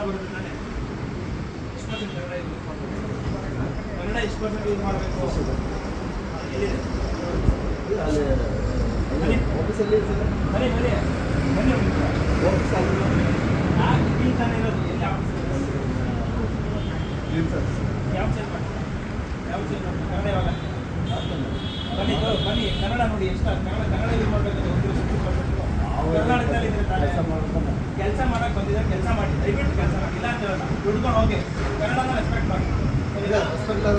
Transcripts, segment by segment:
ಬರುತ್ತೆ ತಾನೆ ಕನ್ನಡ ಎಷ್ಟು ಪರ್ಸೆಂಟ್ ಯೂಸ್ ಮಾಡಬೇಕು ಎಲ್ಲಿದೆ ಆಫೀಸಲ್ಲಿ ಬನ್ನಿ ಬನ್ನಿ ಬನ್ನಿ ಆಫೀಸಲ್ಲಿ ಈ ತಾನೇ ಇರೋದು ಎಲ್ಲಿ ಆಫೀಸ್ ಯಾವ ಸೈಡ್ ಯಾವ ಸೈಡ್ ಕನ್ನಡ ಯಾವಾಗ ಬನ್ನಿ ಬನ್ನಿ ಕನ್ನಡ ನೋಡಿ ಎಷ್ಟು ಕನ್ನಡ ಯೂಸ್ ಮಾಡಬೇಕು ಕರ್ನಾಟಕದಲ್ಲಿ ಇದ್ರೆ ತಾನೇ ಕೆಲಸ ಮಾಡಕ್ಕೆ ಬಂದಿದ್ದಾರೆ ಕೆಲಸ ಮಾಡಿ ದಯವಿಟ್ಟು ಕೆಲಸ ಮಾಡಿ ಇಲ್ಲ ಅಂತ ಹೇಳಲ್ಲ ದುಡ್ಕೊಂಡು ಹೋಗಿ ಕನ್ನಡನ ರೆಸ್ಪೆಕ್ಟ್ ಮಾಡಿ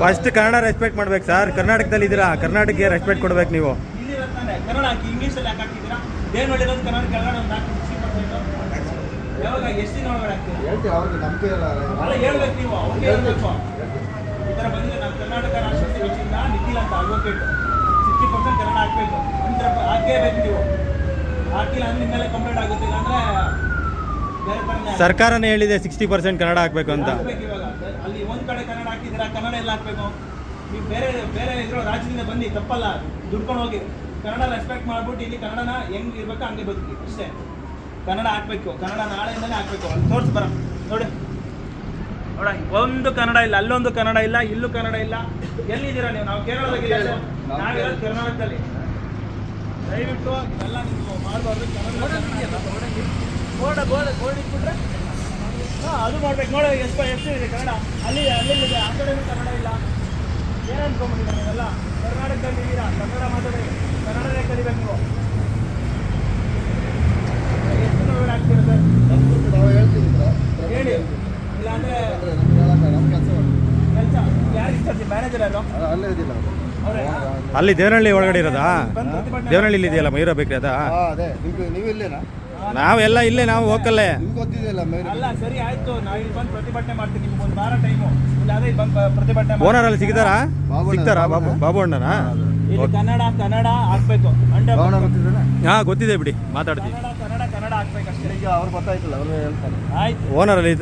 ಫಸ್ಟ್ ಕನ್ನಡ ರೆಸ್ಪೆಕ್ಟ್ ಮಾಡ್ಬೇಕು ಸರ್. ಕರ್ನಾಟಕದಲ್ಲಿ ಇದ್ದೀರಾ, ಕರ್ನಾಟಕಕ್ಕೆ ರೆಸ್ಪೆಕ್ಟ್ ಕೊಡ್ಬೇಕು ನೀವು. ಇಲ್ಲಿರೋ ತಾನೆ ಕನ್ನಡ ಹಾಕಿ ಇಂಗ್ಲೀಷಲ್ಲಿ ಯಾಕೆ ಹಾಕಿದ್ದೀರಾ? ದೇವನಹಳ್ಳಿರೋದು ಕನ್ನಡ ಕೆಳಗಡೆ ಒಂದು ಹಾಕಿ 60%. ಯಾವಾಗ ಎಷ್ಟು ದಿನ ಒಳಗಡೆ ಹಾಕ್ತೀವಿ ಹೇಳ್ತೀವಿ ಅವ್ರಿಗೆ ನಂಬಿಕೆ ಇಲ್ಲ ಅಲ್ಲ ಹೇಳ್ಬೇಕು ನೀವು ಅವ್ರಿಗೆ ಹೇಳ್ಬೇಕು ಈ ಥರ ಬಂದಿದೆ ನಮ್ಮ ಕರ್ನಾಟಕ ರಾಷ್ಟ್ರಪತಿ ವತಿಯಿಂದ ನಿಖಿಲ್ ಅಂತ ಅಡ್ವೊಕೇಟ್ 60% ಕನ್ನಡ ಹಾಕಬೇಕು ಅಂತ ಹಾಕೇಬೇಕು ನೀವು. ಹಾಕಿಲ್ಲ ಅಂದ್ರೆ ನಿಮ್ಮ ಮೇಲೆ ಕಂಪ್ಲೇಂಟ್ ಆಗುತ್ತೆ. ಇಲ್ಲಾಂದ್ರೆ ಬೇರೆ ಥರನೇ ಸರ್ಕಾರನೇ ಹೇಳಿದೆ 60% ಕನ್ನಡ ಹಾಕ್ಬೇಕು ಅಂತ. ಹಾಕ್ಬೇಕು. ಇವಾಗ ಅಲ್ಲಿ ಒಂದ್ ಕಡೆ ಕನ್ನಡ ಹಾಕಿದ್ದೀರಾ, ಕನ್ನಡ ಎಲ್ಲ ಹಾಕ್ಬೇಕು. ನೀವು ಬೇರೆ ಬೇರೆ ಇರೋ ರಾಜ್ಯದಿಂದ ಬನ್ನಿ, ತಪ್ಪಲ್ಲ, ದುಡ್ಕೊಂಡು ಹೋಗಿ ಕನ್ನಡ ರೆಸ್ಪೆಕ್ಟ್ ಮಾಡ್ಬಿಟ್ಟು ಇಲ್ಲಿ ಕನ್ನಡನ ಹೆಂಗ್ ಇರ್ಬೇಕು ಹಂಗೆ ಬದುಕಿ ಅಷ್ಟೇ. ಕನ್ನಡ ಹಾಕ್ಬೇಕು, ಕನ್ನಡ ನಾಳೆಯಿಂದಲೇ ಹಾಕ್ಬೇಕು. ಅಲ್ಲಿ ತೋರ್ಸಿ ಬರ ನೋಡಿ ನೋಡ, ಒಂದು ಕನ್ನಡ ಇಲ್ಲ, ಅಲ್ಲೊಂದು ಕನ್ನಡ ಇಲ್ಲ, ಇಲ್ಲೂ ಕನ್ನಡ ಇಲ್ಲ. ಎಲ್ಲಿದ್ದೀರಾ ನೀವು? ನಾವು ಕೇರಳದಾಗಿಲ್ಲ, ನಾವಿರೋದು ಕರ್ನಾಟಕದಲ್ಲಿ. ದಯವಿಟ್ಟು ಎಲ್ಲ ನೀವು ಮಾಡಬಾರ್ದು. ಬೋರ್ಡ್ ಇಟ್ಬಿಟ್ರೆ ಅದು ಮಾಡ್ಬೇಕು ನೋಡಿ. ಎಷ್ಟು ಇದೆ ಕನ್ನಡ ಅಲ್ಲಿದೆ, ಆ ಕಡೆನೂ ಕನ್ನಡ ಇಲ್ಲ. ಏನು ಅನ್ಕೊಂಡ್ಬಿಟ್ಟಿದ್ದಾರೆ ನೀವೆಲ್ಲ? ಕರ್ನಾಟಕದಲ್ಲಿ ಇದ್ದೀರಾ, ಕನ್ನಡ ಮಾತಾಡಿ, ಕನ್ನಡನೇ ಕಲಿಬೇಕು ನೀವು. ಎಷ್ಟು ನೋಡ್ ಆಗ್ತೀರ ಸರ್? ನಾವು ಹೇಳ್ತೀವಿ ಹೇಳಿ, ಇಲ್ಲಾಂದ್ರೆ ನಮ್ಮ ಕೆಲಸ ಕೆಲಸ ಯಾರು ಇಷ್ಟ? ಮ್ಯಾನೇಜರ್ ಯಾರು? ಅಲ್ಲೇ ಇದಿಲ್ಲ ಅವರೇ ಅಲ್ಲಿ ದೇವನಹಳ್ಳಿ ಒಳಗಡೆ ಇರೋದಾ? ಬಂದು ಪ್ರತಿಭಟನೆ ದೇವನಹಳ್ಳಿ ಇದೆಯಲ್ಲ ಮಯೂರ ಬೇಕ್ರಿ ಅದಾ? ಅದೇ ನೀವು ಇಲ್ಲೇನಾ? ನಾವೆಲ್ಲ ಇಲ್ಲೇ, ನಾವು ಹೋಗಲ್ಲೇ. ನಿಮ್ಗೆ ಗೊತ್ತಿದೆಯಲ್ಲ ಮೇರೆ. ಅಲ್ಲ ಸರಿ ಆಯ್ತು, ನಾವು ಇಲ್ಲಿ ಬಂದು ಪ್ರತಿಭಟನೆ ಮಾಡ್ತೀವಿ. ನಿಮ್ಗೆ ಒಂದು ವಾರ ಟೈಮು ಇಲ್ಲ, ಅದೇ ಬಂದು ಪ್ರತಿಭಟನೆ ಮಾಡಿ. ಓನರ್ ಅಲ್ಲಿ ಸಿಗ್ತಾರಾ? ಸಿಗ್ತಾರಾ? ಬಾಬು ಅಣ್ಣನಾ? ಇಲ್ಲಿ ಕನ್ನಡ ಹಾಕ್ಬೇಕು. ಭಾವನ ಗೊತ್ತಿದ್ದಾನೆ? ಹಾ ಗೊತ್ತಿದೆ ಬಿಡಿ, ಮಾತಾಡ್ತೀವಿ. ಕನ್ನಡ ಹಾಕ್ಬೇಕು ಅಷ್ಟೇ. ಈಗ ಅವ್ರು ಗೊತ್ತಾಯ್ತಲ್ಲ, ಅವರು ಹೇಳ್ತಾರೆ. ಆಯ್ತು. ಓನರ್ ಅಲ್ಲಿ